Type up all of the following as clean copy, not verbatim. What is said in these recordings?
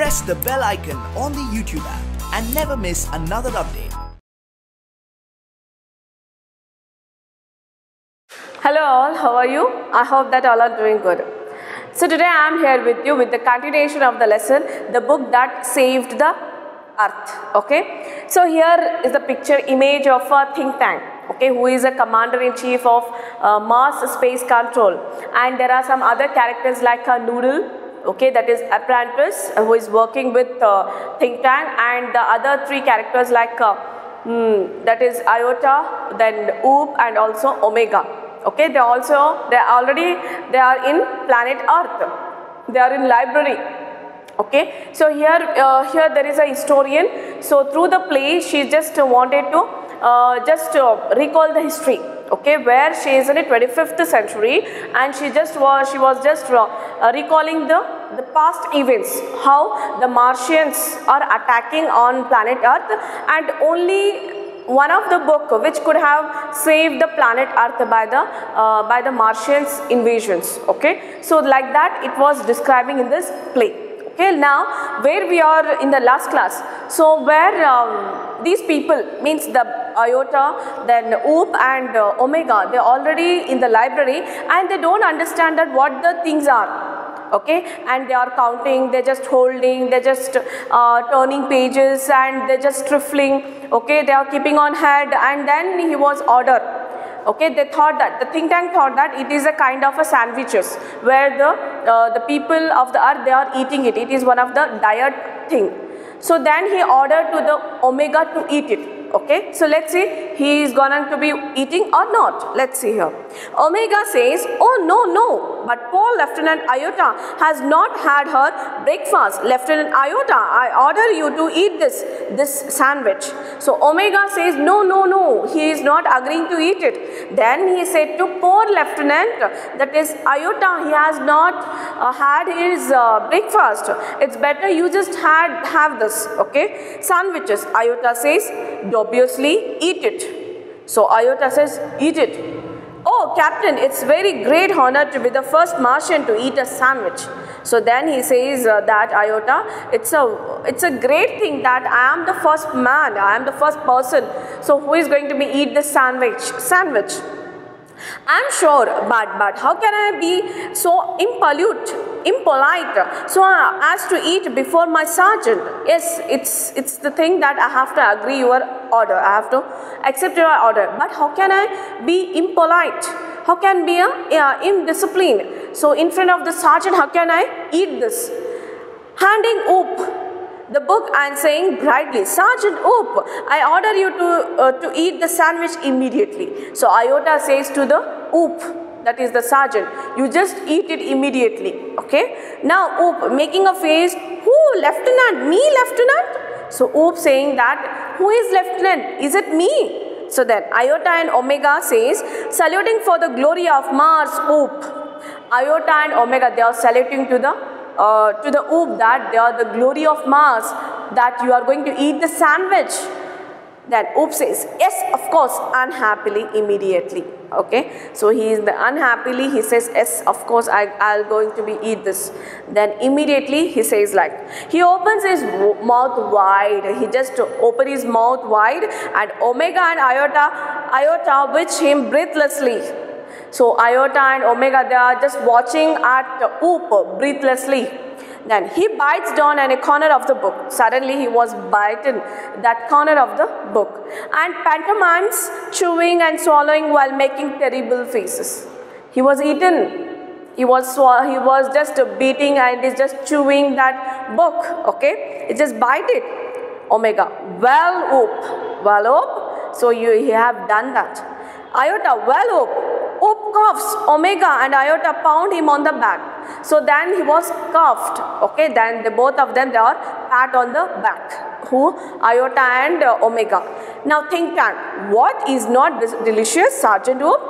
press the bell icon on the YouTube app and never miss another update. Hello all, how are you? I hope that all are doing good. So today I am here with you with the continuation of the lesson, the book that saved the earth. Okay, so here is the picture image of a think tank, okay, who is a commander-in-chief of Mars Space Control, and there are some other characters like a Noodle, okay, that is apprentice who is working with think tank, and the other three characters like that is Iota, then Oop, and also Omega. Okay, they are in planet Earth. They are in library. Okay, so here there is a historian. So through the play, she just wanted to recall the history. Okay, where she is in the 25th century, and she was just recalling the past events, how the Martians are attacking on planet Earth, and only one of the book which could have saved the planet Earth by the Martians invasions. Okay, so like that it was describing in this play. Okay, now where we are in the last class, so where these people, means the Iota, then Oop and Omega, they are already in the library and they don't understand that what the things are. Okay, and they are counting, they are just holding, they are just turning pages, and they are just trifling. Okay, they are keeping on head, and then he was ordered. Okay, they thought that, the think tank thought that it is a kind of a sandwiches where the people of the earth, they are eating it. It is one of the diet thing. So then he ordered to the Omega to eat it. Okay, so let's see, he is going to be eating or not. Let's see here. Omega says, oh no, but poor Lieutenant Iota has not had her breakfast. Lieutenant Iota, I order you to eat this sandwich. So Omega says, no, he is not agreeing to eat it. Then he said to poor Lieutenant, that is Iota, he has not had his breakfast. It's better you just have this, okay, sandwiches. Iota says, obviously eat it. So Iota says, eat it. Oh Captain, it's very great honor to be the first Martian to eat a sandwich. So then he says that Iota, it's a great thing that I am the first man, I am the first person. So who is going to be eat this sandwich? I'm sure, but how can I be so impolite so as to eat before my sergeant? Yes, it's the thing that I have to agree your order, I have to accept your order, but how can I be impolite? How can be indisciplined? So in front of the sergeant, how can I eat this? Handing Oop the book and saying brightly, Sergeant Oop, I order you to eat the sandwich immediately. So Iota says to the Oop, that is the sergeant, you just eat it immediately. Okay, now Oop making a face, who, Lieutenant? Me, Lieutenant? So Oop saying that, who is Lieutenant? Is it me? So then Iota and Omega says, saluting for the glory of Mars, Oop. Iota and Omega, they are saluting to the Oop, that they are the glory of Mars, that you are going to eat the sandwich. Then Oop says, yes, of course, unhappily, immediately. Okay, so he is unhappily, he says, yes, of course, I'll going to be eat this. Then immediately he says like, he opens his mouth wide, he just open his mouth wide, and Omega and Iota watch him breathlessly. So Iota and Omega, they are just watching at Oop breathlessly. Then he bites down on a corner of the book. Suddenly he was biting that corner of the book, and pantomimes chewing and swallowing while making terrible faces. He was eaten. He was just beating and is just chewing that book. Okay, it just bite it. Omega, well Oop. So you have done that. Iota, well Oop. Oop coughs. Omega and Iota pound him on the back. So then he was cuffed. Okay, then both of them, they are pat on the back. Who? Iota and Omega. Now think tank, what is not delicious, Sergeant Oop?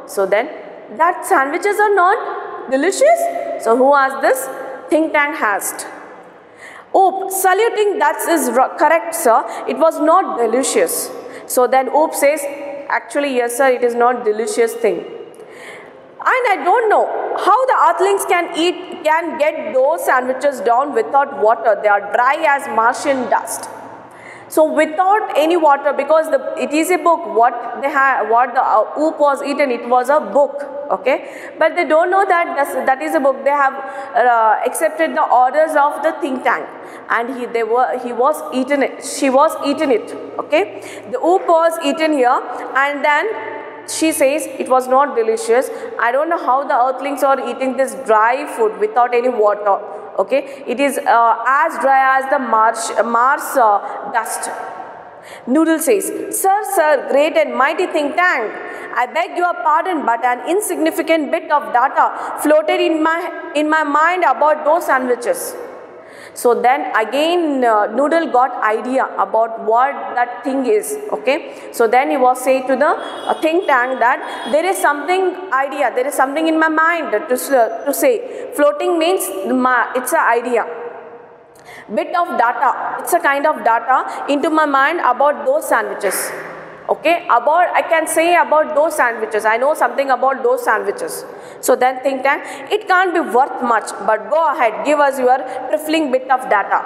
So then that sandwiches are not delicious. So who asked this? Think tank asked. Oop saluting, that is correct, sir. It was not delicious. So then Oop says, actually yes sir, it is not delicious thing. And I don't know how the earthlings can get those sandwiches down without water. They are dry as Martian dust. So without any water, because it is a book, what the Oop was eaten, it was a book, okay? But they don't know that that is a book. They have accepted the orders of the think tank, and she was eaten it, okay? The Oop was eaten here, and then she says it was not delicious. I don't know how the earthlings are eating this dry food without any water. Okay, it is as dry as the Mars dust. Noodle says, Sir, great and mighty think tank, I beg your pardon, but an insignificant bit of data floated in my mind about those sandwiches. So then again Noodle got idea about what that thing is, okay. So then he was saying to the think tank that there is something in my mind to say. Floating means it's an idea. Bit of data, it's a kind of data into my mind about those sandwiches. Okay, I can say about those sandwiches. I know something about those sandwiches. So then think tank, it can't be worth much, but go ahead, give us your trifling bit of data.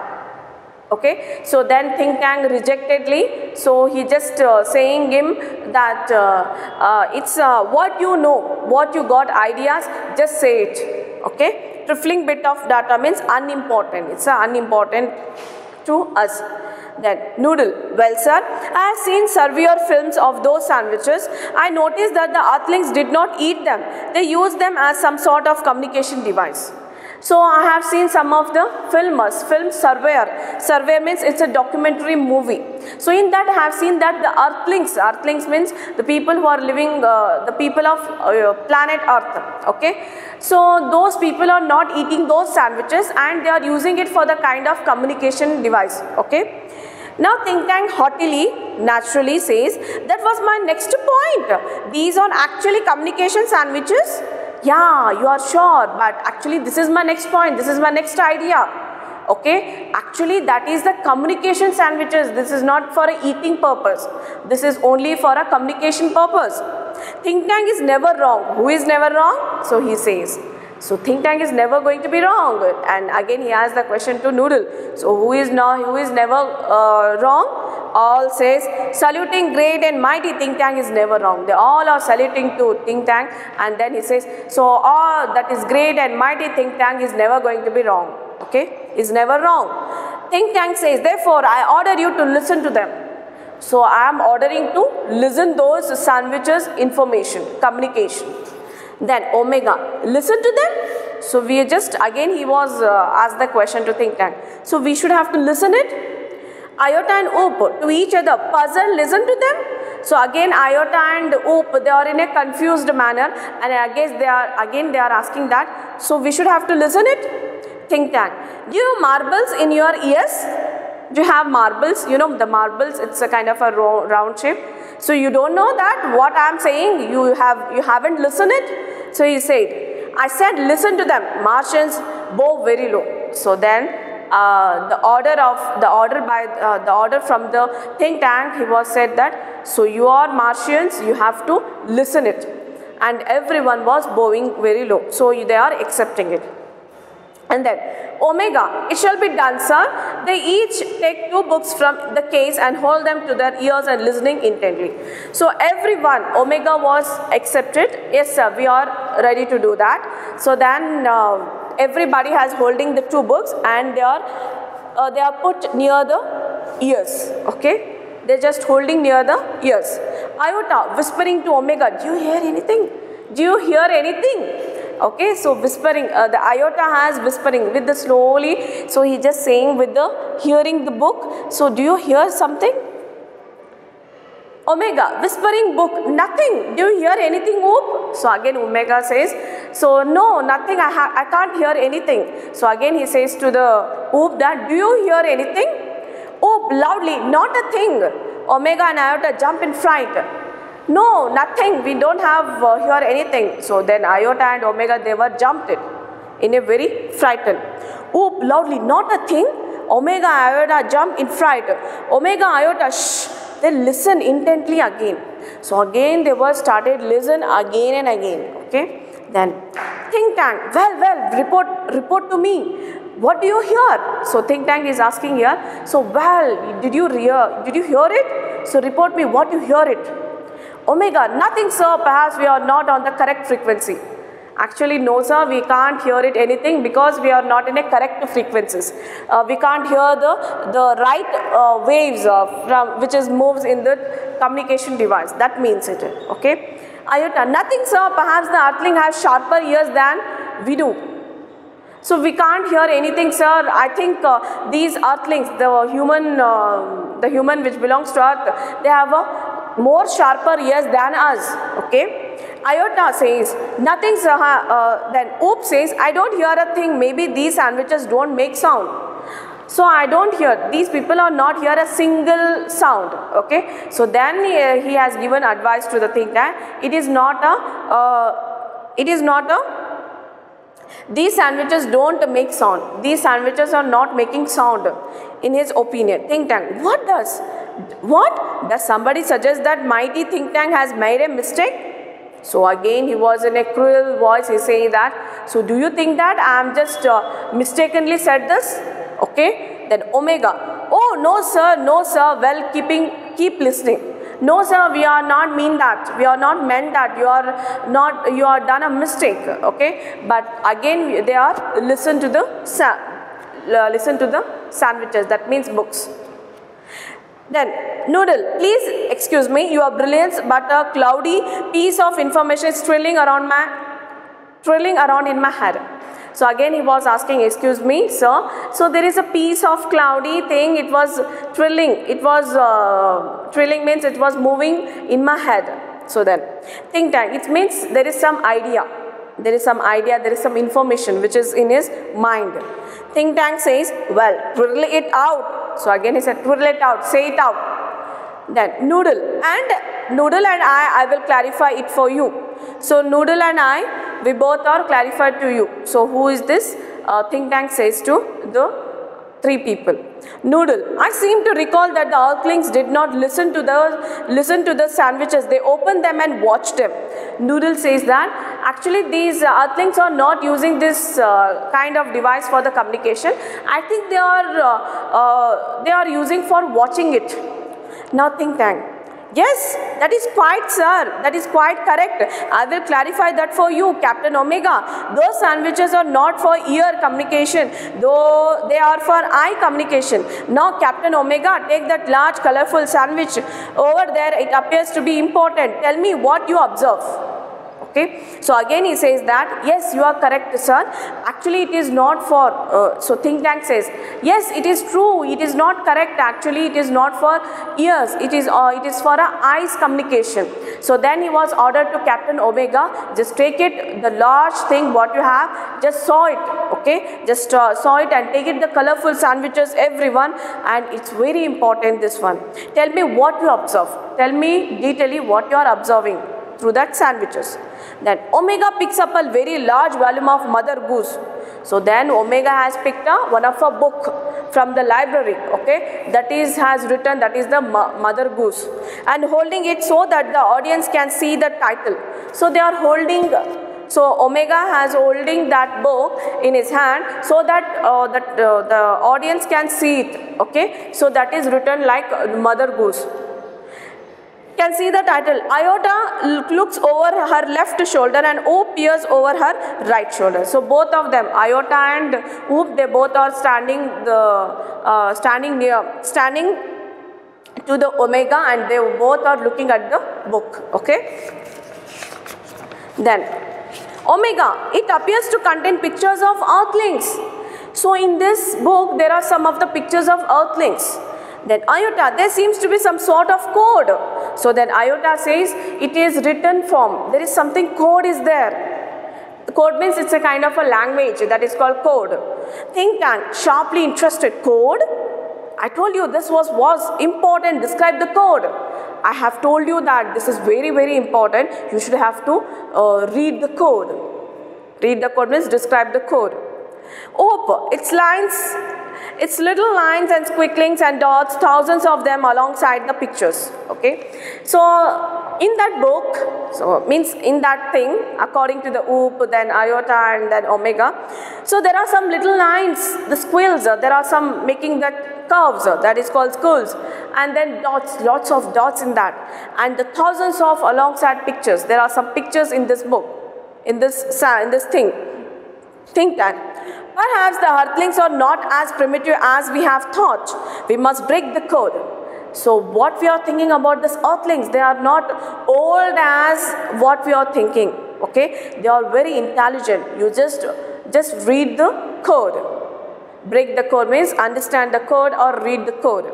Okay, so then think tank rejectedly, so he just saying him that it's what you know, what you got ideas, just say it. Okay, trifling bit of data means unimportant, it's unimportant to us. Then Noodle, well sir, I have seen surveyor films of those sandwiches. I noticed that the earthlings did not eat them. They used them as some sort of communication device. So I have seen some of the film surveyor. Surveyor means it's a documentary movie. So in that I have seen that the earthlings means the people who are living, the people of planet Earth. Okay. So those people are not eating those sandwiches and they are using it for the kind of communication device. Okay. Now think tank haughtily, naturally says, that was my next point. These are actually communication sandwiches? Yeah, you are sure, but actually this is my next point, this is my next idea. Okay, actually that is the communication sandwiches. This is not for a eating purpose. This is only for a communication purpose. Think tank is never wrong. Who is never wrong? So he says. So think tank is never going to be wrong. And again he asks the question to Noodle. So who is never wrong? All says saluting great and mighty think tank is never wrong. They all are saluting to think tank, and then he says, so all that is great and mighty think tank is never going to be wrong. Okay, is never wrong. Think tank says, therefore I order you to listen to them. So I am ordering to listen those sandwiches information, communication. Then Omega, listen to them. So we just, again he was asked the question to think tank. So we should have to listen it. Iota and Oop to each other, puzzle, listen to them. So again Iota and Oop, they are in a confused manner, and I guess they are asking that. So we should have to listen it. Think tank, do you have marbles in your ears? Do you have marbles? You know the marbles, it's a kind of a round shape. So you don't know that what I am saying, you haven't listened it. So he said, I said listen to them. Martians bow very low. So then the order from the think tank, he was said that, so you are Martians, you have to listen it. And everyone was bowing very low. So they are accepting it. And then Omega, it shall be done, sir. They each take 2 books from the case and hold them to their ears and listening intently. So everyone, Omega was accepted. Yes sir, we are ready to do that. So then everybody has holding the 2 books and they are put near the ears. Okay, they are just holding near the ears. Iota whispering to Omega, do you hear anything? Do you hear anything? Okay, so whispering, the Iota has whispering with the slowly, so he just saying with the hearing the book. So do you hear something? Omega, whispering book, nothing. Do you hear anything, Oop? So again Omega says, so no, nothing, I can't hear anything. So again he says to the Oop that, do you hear anything? Oop loudly, not a thing. Omega and Iota jump in fright. No, nothing, we don't have hear anything. So then Iota and Omega, they were jumped in a very frightened. Oop loudly, not a thing. Omega and Iota jump in fright. Omega, Iota, shh. They listen intently again. So again they were started listen again and again. Okay. Then think tank, well, report to me. What do you hear? So think tank is asking here. So well, did you hear it? So report me what you hear it. Omega, nothing sir, perhaps we are not on the correct frequency. Actually no sir, we can't hear it anything because we are not in a correct frequencies. We can't hear the right waves from which is moves in the communication device. That means it. Okay. Iota, nothing sir, perhaps the earthling has sharper ears than we do. So we can't hear anything sir. I think these earthlings, the human which belongs to earth, they have a more sharper ears than us. Okay. Iota says, nothing sir. Then Oop says, I don't hear a thing. Maybe these sandwiches don't make sound. So I don't hear. These people are not hear a single sound. Okay. So then he has given advice to the think tank. It is not a. These sandwiches don't make sound. These sandwiches are not making sound. In his opinion, think tank. What does somebody suggest that mighty think tank has made a mistake? So again he was in a cruel voice, he say that, so do you think that I am just mistakenly said this? Okay, then Omega, oh no sir, well keep listening. No sir, we are not mean that, we are not meant that, you are done a mistake, okay. But again they are listen to the sandwiches, that means books. Then, Noodle, please excuse me, your brilliance, but a cloudy piece of information is twirling around in my head. So again he was asking, excuse me, sir. So there is a piece of cloudy thing, it was twirling. Twirling means it was moving in my head. So then, think tank, it means there is some idea. There is some information which is in his mind. Think tank says, well, twirl it out. So again he said, twirl it out, say it out. Then Noodle and I will clarify it for you. So Noodle and I, we both are clarified to you. So who is this? Think tank says to the three people. Noodle, I seem to recall that the earthlings did not listen to the sandwiches. They opened them and watched them. Noodle says that actually these earthlings are not using this kind of device for the communication. I think they are using for watching it. Now think tank. Yes, that is quite, sir. That is quite correct. I will clarify that for you, Captain Omega. Those sandwiches are not for ear communication, though they are for eye communication. Now, Captain Omega, take that large, colorful sandwich over there. It appears to be important. Tell me what you observe. Okay. So again he says that, yes, you are correct, sir. Actually it is not for, so think tank says, yes, it is true, it is not correct. Actually it is not for ears, it is for a eyes communication. So then he was ordered to Captain Omega, just take it, the large thing what you have, just saw it, okay, just saw it and take it, the colorful sandwiches, everyone, and it's very important, this one. Tell me what you observe, tell me detailing what you are observing through that sandwiches. Then Omega picks up a very large volume of Mother Goose. So then Omega has picked up one of a book from the library, okay, that is the Mother Goose, and holding it so that the audience can see the title. So they are holding, so Omega has holding that book in his hand so that the audience can see it, okay. So that is written like Mother Goose. Can see the title. Iota looks over her left shoulder and Oop peers over her right shoulder. So both of them, Iota and Oop, they both are standing to the Omega, and they both are looking at the book. Okay. Then Omega, it appears to contain pictures of earthlings. So in this book there are some of the pictures of earthlings. Then Iota, there seems to be some sort of code. So then Iota says it is written form. There is something, code is there. Code means it's a kind of a language that is called code. Think tank, sharply interested. Code? I told you this was important. Describe the code. I have told you that this is very, very important. You should have to read the code. Read the code means describe the code. Oop, its lines It's little lines and squigglings and dots, thousands of them alongside the pictures. Okay, so in that book, so means in that thing, according to the OOP, then iota and then omega, so there are some little lines, the squills, there are some making that curves, that is called squills, and then dots, lots of dots in that, and the thousands of alongside pictures. There are some pictures in this book, in this thing. Think that perhaps the earthlings are not as primitive as we have thought. We must break the code. So what we are thinking about these earthlings, they are not old as what we are thinking. Okay, they are very intelligent. You just read the code. Break the code means understand the code or read the code.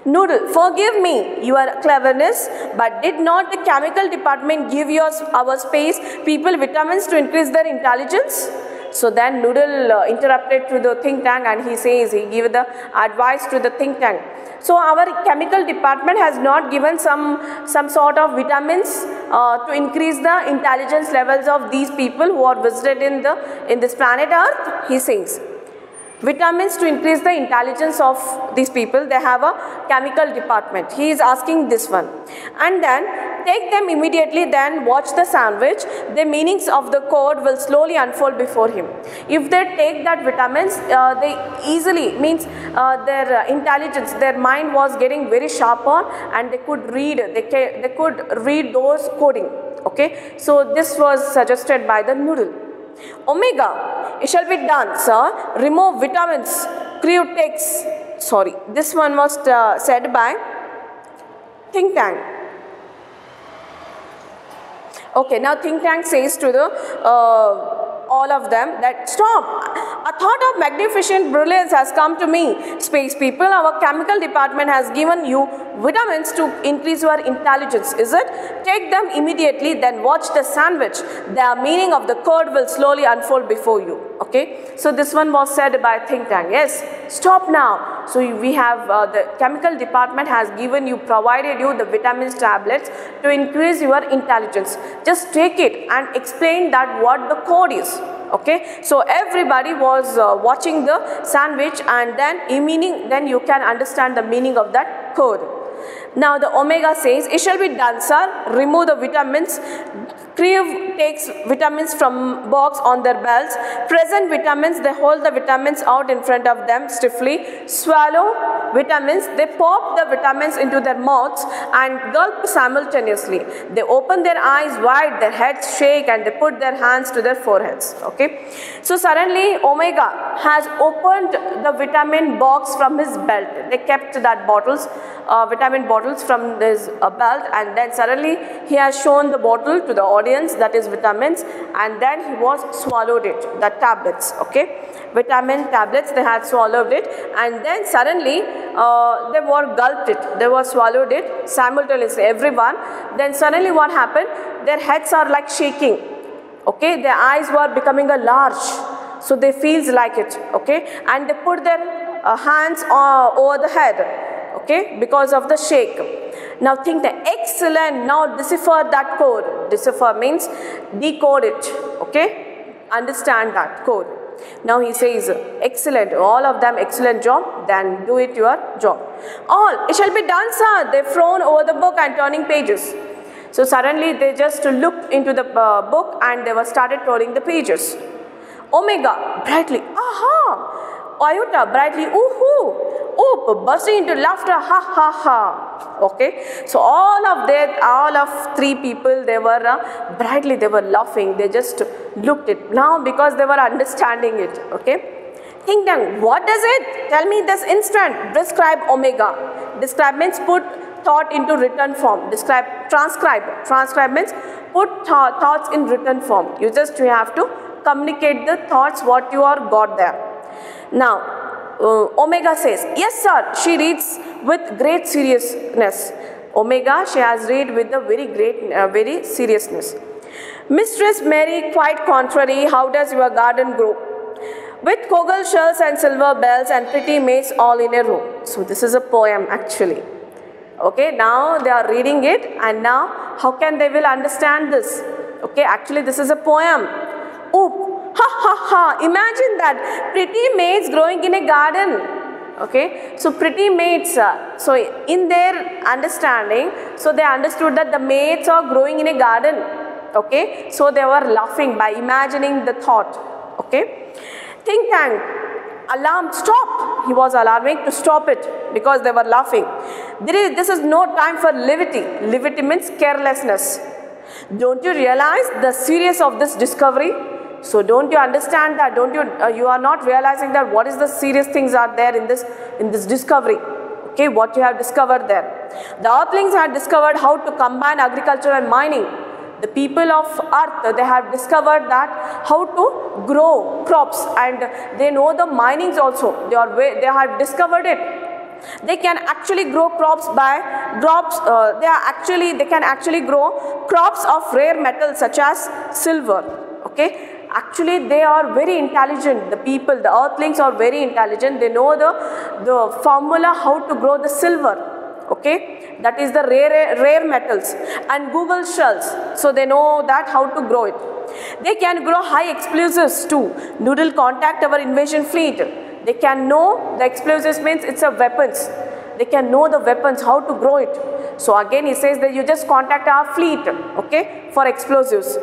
Noodle, forgive me your cleverness, but did not the chemical department give our space people vitamins to increase their intelligence? So then Noodle interrupted to the think tank, and he says, he gave the advice to the think tank. So our chemical department has not given some sort of vitamins to increase the intelligence levels of these people who are visited in this planet Earth, he says. Vitamins to increase the intelligence of these people, they have a chemical department. He is asking this one. And then take them immediately, then watch the sandwich. The meanings of the code will slowly unfold before him. If they take that vitamins, they easily, means their intelligence, their mind was getting very sharp on, and they could read, they could read those coding. Okay, so this was suggested by the Noodle. Omega, it shall be done, sir. Remove vitamins. Crew takes. Sorry, this one was said by think tank. Okay, now think tank says to the all of them that stop. A thought of magnificent brilliance has come to me. Space people, our chemical department has given you vitamins to increase your intelligence, is it? Take them immediately, then watch the sandwich. The meaning of the code will slowly unfold before you. Okay, so this one was said by think tank. Yes, stop now. So we have the chemical department has given you, provided you the vitamins tablets to increase your intelligence. Just take it and explain that what the code is. Okay, so everybody was watching the sandwich, and then you can understand the meaning of that code. Now the Omega says, it shall be done, sir. Remove the vitamins. Crew takes vitamins from box on their belts. Present vitamins, they hold the vitamins out in front of them stiffly. Swallow vitamins, they pop the vitamins into their mouths and gulp simultaneously. They open their eyes wide, their heads shake, and they put their hands to their foreheads. Okay, so suddenly Omega has opened the vitamin box from his belt. They kept that bottles, vitamin bottles from his belt, and then suddenly he has shown the bottle to the audience, that is vitamins, and then he was swallowed it, the tablets. Okay, vitamin tablets, they had swallowed it, and then suddenly they were gulped it, they were swallowed it simultaneously, everyone. Then suddenly what happened, their heads are like shaking. Okay, their eyes were becoming a large, so they feels like it. Okay, and they put their hands over the head. Okay, because of the shake. Now think that excellent. Now decipher that code. Decipher means decode it. Okay, understand that code. Now he says, excellent, all of them excellent job, then do it your job. All, it shall be done, sir. They frown over the book and turning pages. So suddenly they just looked into the book and they were started turning the pages. Omega, brightly, aha! Iota, brightly, ooh-hoo! Oop, bursting into laughter, ha ha ha. Okay, so all of three people, they were brightly, they were laughing. They just looked it now because they were understanding it. Okay, think tank, what does it? Tell me this instant. Describe Omega. Describe means put thought into written form. Describe, transcribe. Transcribe means put thoughts in written form. You have to communicate the thoughts what you are got there. Now, Omega says, yes sir, she reads with great seriousness. Omega, she has read with a very seriousness. Mistress Mary, quite contrary, how does your garden grow? With cogal shells and silver bells and pretty maids all in a row. So this is a poem actually. Okay, now they are reading it, and now how can they will understand this? Okay, actually this is a poem. Oop, Ha ha ha, imagine that, pretty maids growing in a garden. Okay, so pretty maids, so in their understanding, so they understood that the maids are growing in a garden. Okay, so they were laughing by imagining the thought. Okay, think tank, alarm, stop. He was alarming to stop it because they were laughing. This is no time for levity. Levity means carelessness. Don't you realize the seriousness of this discovery? So don't you understand that? Don't you you are not realizing that what is the serious things are there in this discovery? Okay, what you have discovered there. The earthlings had discovered how to combine agriculture and mining. The people of earth, they have discovered that how to grow crops, and they know the minings also. They have discovered it. They can actually grow crops by crops. They can actually grow crops of rare metals such as silver. Okay. Actually, they are very intelligent. The people, the earthlings are very intelligent. They know the formula how to grow the silver. Okay, that is the rare metals, and Google shells. So they know that how to grow it. They can grow high explosives too. Noodle contact our invasion fleet. They can know the explosives means it's a weapons. They can know the weapons, how to grow it. So again he says that you just contact our fleet, okay, for explosives.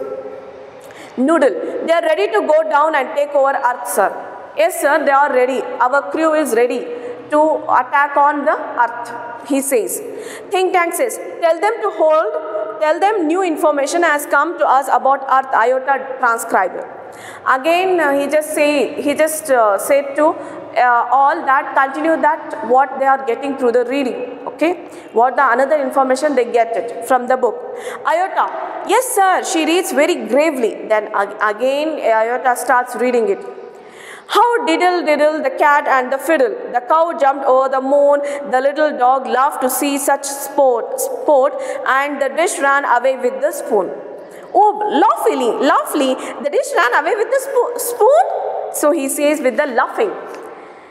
Noodle, they are ready to go down and take over Earth, sir. Yes, sir, they are ready. Our crew is ready to attack on the Earth, he says. Think tank says, tell them to hold, tell them new information has come to us about Earth IOTA transcriber. Again, he just said to all that continue that what they are getting through the reading. Okay, what the another information they get it from the book. IOTA, yes sir, she reads very gravely. Then again IOTA starts reading it. How diddle diddle the cat and the fiddle. The cow jumped over the moon. The little dog laughed to see such sport, and the dish ran away with the spoon. Oh, laughingly, the dish ran away with the spoon. So he says with the laughing.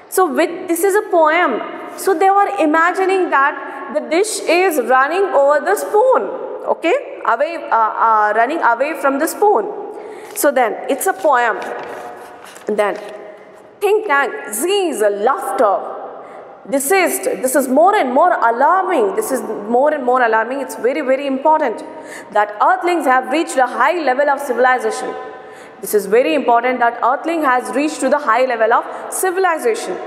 So this is a poem. So they were imagining that the dish is running over the spoon. Okay, running away from the spoon. So then it's a poem. Then think tank, Z's laughter. This is more and more alarming. This is more and more alarming. It's very, very important that earthlings have reached a high level of civilization. This is very important that earthling has reached to the high level of civilization.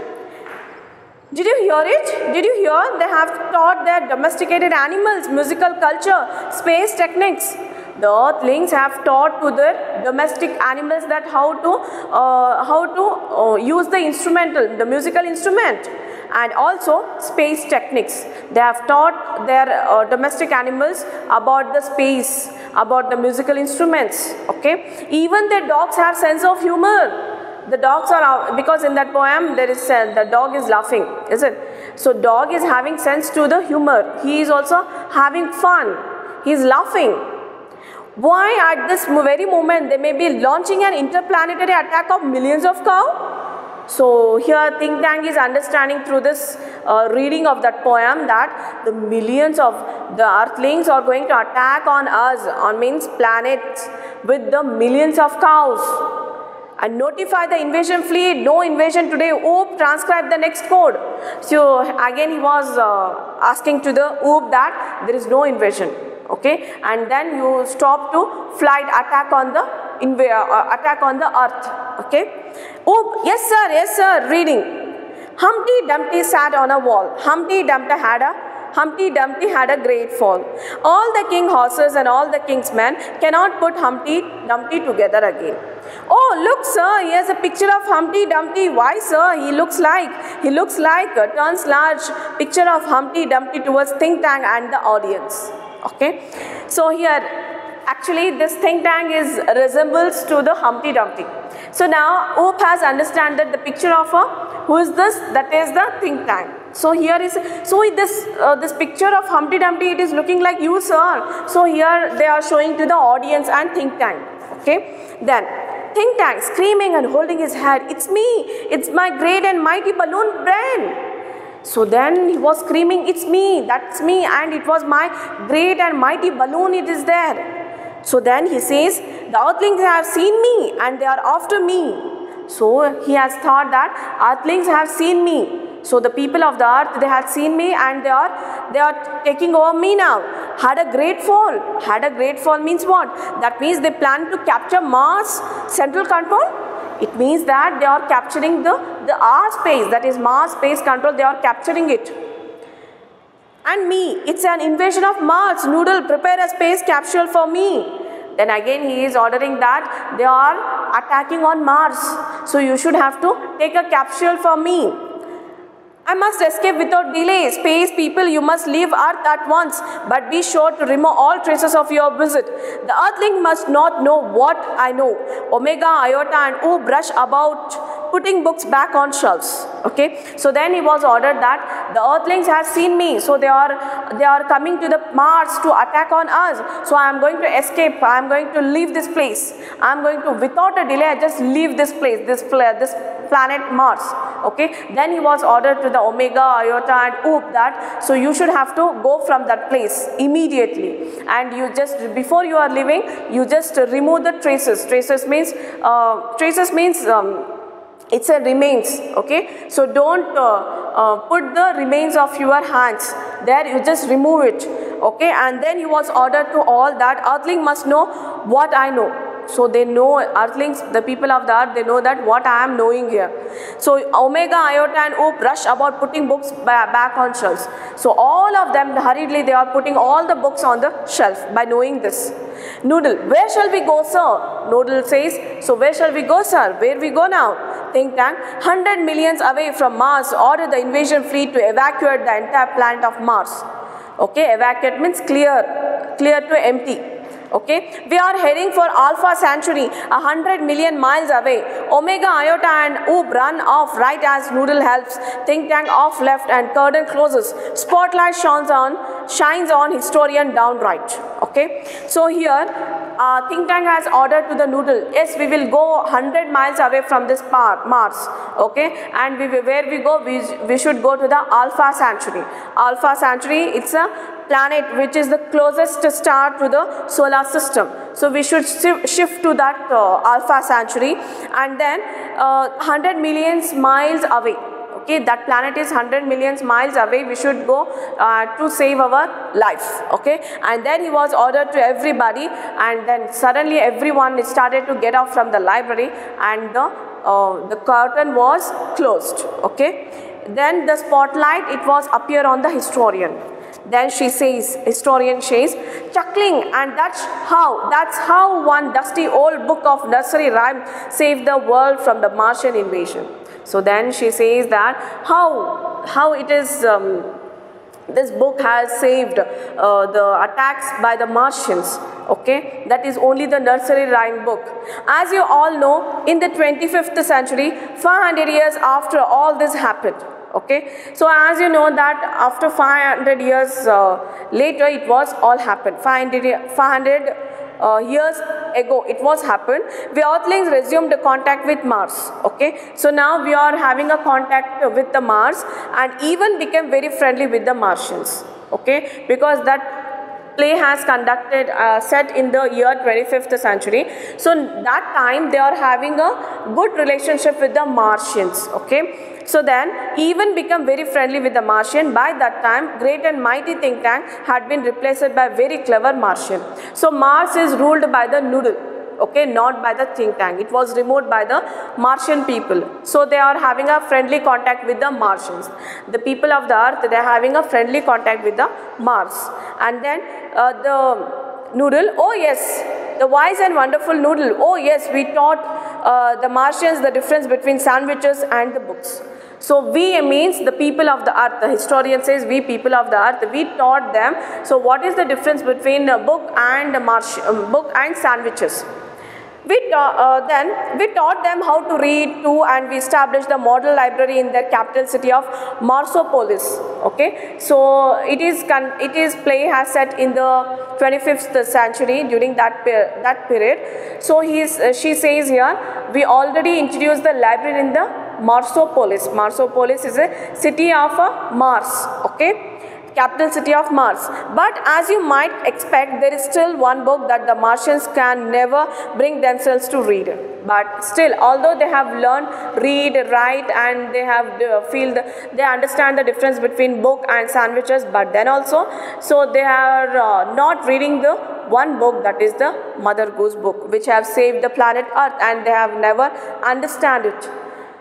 Did you hear it? Did you hear? They have taught their domesticated animals, musical culture, space techniques. The earthlings have taught to their domestic animals that how to use the instrumental, the musical instrument, and also space techniques. They have taught their domestic animals about the space, about the musical instruments. Okay, even the dogs have sense of humor. The dogs are, because in that poem there is the dog is laughing, is it? So dog is having sense to the humor. He is also having fun. He is laughing. Why at this very moment they may be launching an interplanetary attack of millions of cows? So here think tank is understanding through this reading of that poem that the millions of the earthlings are going to attack on us, on means planets, with the millions of cows. And notify the invasion fleet, no invasion today, OOP, transcribe the next code. So again he was asking to the OOP that there is no invasion. Okay, and then you stop to flight attack on the earth. Okay, OOP, yes sir, reading. Humpty Dumpty sat on a wall. Humpty Dumpty had a great fall. All the king horses and all the king's men cannot put Humpty Dumpty together again. Oh, look, sir, here's a picture of Humpty Dumpty. Why, sir? He looks like turns large picture of Humpty Dumpty towards think tank and the audience. Okay, so here actually this think tank resembles to the Humpty Dumpty. So now OOP has understood that the picture of who is this? That is the think tank. So here is, this picture of Humpty Dumpty, it is looking like you, sir. So here they are showing to the audience and think tank. Okay, then think tank screaming and holding his head. It's me. It's my great and mighty balloon brain. So then he was screaming, it's me, that's me, and it was my great and mighty balloon, it is there. So then he says, the earthlings have seen me and they are after me. So he has thought that earthlings have seen me. So the people of the earth, they had seen me and they are taking over me now. Had a great fall. Had a great fall means what? That means they plan to capture Mars central control. It means that they are capturing the R space, that is Mars space control, they are capturing it. And me, it's an invasion of Mars. Noodle, prepare a space capsule for me. Then again he is ordering that they are attacking on Mars. So you should have to take a capsule for me. I must escape without delay. Space people, you must leave Earth at once, but be sure to remove all traces of your visit. The Earthling must not know what I know. Omega, Iota and O brush about putting books back on shelves. Okay, so then he was ordered that the Earthlings have seen me, so they are coming to the Mars to attack on us. So I am going to escape. I am going to leave this place. I am going to, without a delay, I just leave this place, this planet Mars. Okay, then he was ordered to the Omega, Iota and Oop that, so you should have to go from that place immediately, and you just, before you are leaving, you just remove the traces. Traces means it's a remains. Okay, so don't put the remains of your hands there, you just remove it. Okay, and then he was ordered to all that Earthling must know what I know. So they know, Earthlings, the people of the earth, they know that what I am knowing here. So Omega, Iota and Oop rush about putting books back on shelves. So all of them hurriedly, they are putting all the books on the shelf by knowing this. Noodle, where shall we go, sir? Noodle says, so where shall we go, sir? Where we go now? Think tank, 100 millions away from Mars, order the invasion fleet to evacuate the entire planet of Mars. Okay, evacuate means clear to empty. Okay, we are heading for Alpha Centauri, 100 million miles away. Omega, Iota and Oop run off right as Noodle helps. Think tank off left and curtain closes. Spotlight shines on historian down right. Okay, so here think tank has ordered to the Noodle, yes, we will go 100 miles away from this Mars. Okay, and where we go, we should go to the Alpha Centauri. Alpha Centauri, it's a planet which is the closest star to the solar system. So we should shift to that Alpha Centauri, and then 100 million miles away. Okay, that planet is 100 million miles away. We should go to save our life. Okay, and then he was ordered to everybody, and then suddenly everyone started to get out from the library, and the curtain was closed. Okay, then the spotlight, it was appear on the historian. Then historian says, chuckling, and that's how one dusty old book of nursery rhyme saved the world from the Martian invasion. So then she says that how it is this book has saved the attacks by the Martians. Okay, that is only the nursery rhyme book. As you all know, in the 25th century, 500 years after all this happened. Okay, so as you know that after 500 years later, it was all happened. 500 years ago it was happened. We Earthlings resumed contact with Mars. Okay, so now we are having a contact with the Mars, and even became very friendly with the Martians. Okay, because that play has conducted set in the year 25th century. So that time they are having a good relationship with the Martians. Okay, so then even become very friendly with the Martian. By that time, great and mighty think tank had been replaced by very clever Martian. So Mars is ruled by the Noodle. Okay, not by the think tank. It was removed by the Martian people. So they are having a friendly contact with the Martians. The people of the earth, they are having a friendly contact with the Mars. And then the Noodle, oh yes, the wise and wonderful Noodle, oh yes, we taught the Martians the difference between sandwiches and the books. So we means the people of the earth. The historian says we people of the earth, we taught them. So what is the difference between a book and book and sandwiches? Then we taught them how to read too, and we established the model library in the capital city of Marsopolis. Okay, so it is play has set in the 25th century during that period. So she says here, we already introduced the library in the Marsopolis. Marsopolis is a city of Mars. Okay. capital city of Mars. But as you might expect, there is still one book that the Martians can never bring themselves to read. But still, although they have learned read, write, and they have they understand the difference between book and sandwiches, but then also, so they are not reading the one book, that is the Mother Goose book, which have saved the planet Earth, and they have never understand it.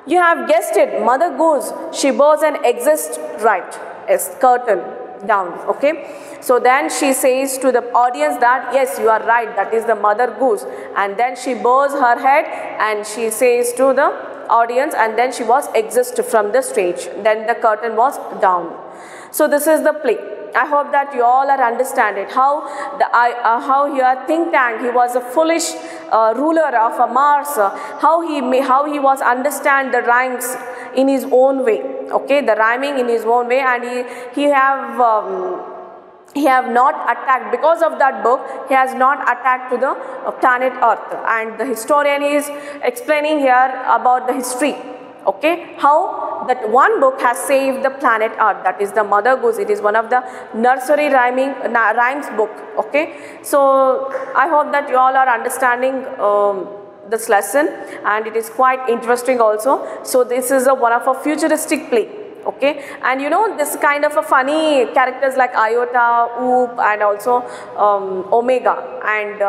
You have guessed it, Mother Goose, she bows and exists right, is curtain down, okay. So then she says to the audience that yes, you are right, that is the Mother Goose, and then she bows her head and she says to the audience, and then she was exist from the stage, then the curtain was down. So this is the play. I hope that you all are understand it. How your think tank, he was a foolish ruler of a Mars. How he was understand the rhymes in his own way. Okay, the rhyming in his own way, and he have not attacked, because of that book he has not attacked to the planet Earth, and the historian is explaining here about the history. Okay, how that one book has saved the planet Earth, that is the Mother Goose. It is one of the nursery rhymes book. Okay, so I hope that you all are understanding this lesson, and it is quite interesting also. So this is one of a futuristic play. Okay, and you know, this kind of a funny characters like Iota, Oop, and also Omega, and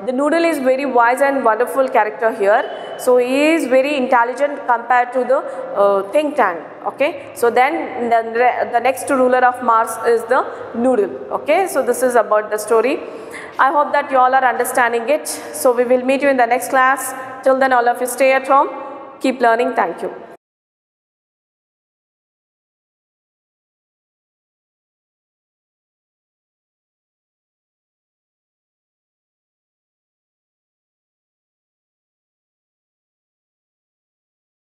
the Noodle is very wise and wonderful character here. So he is very intelligent compared to the think tank. Okay, so then the next ruler of Mars is the Noodle. Okay, so this is about the story. I hope that you all are understanding it. So we will meet you in the next class. Till then, all of you stay at home, keep learning. Thank you.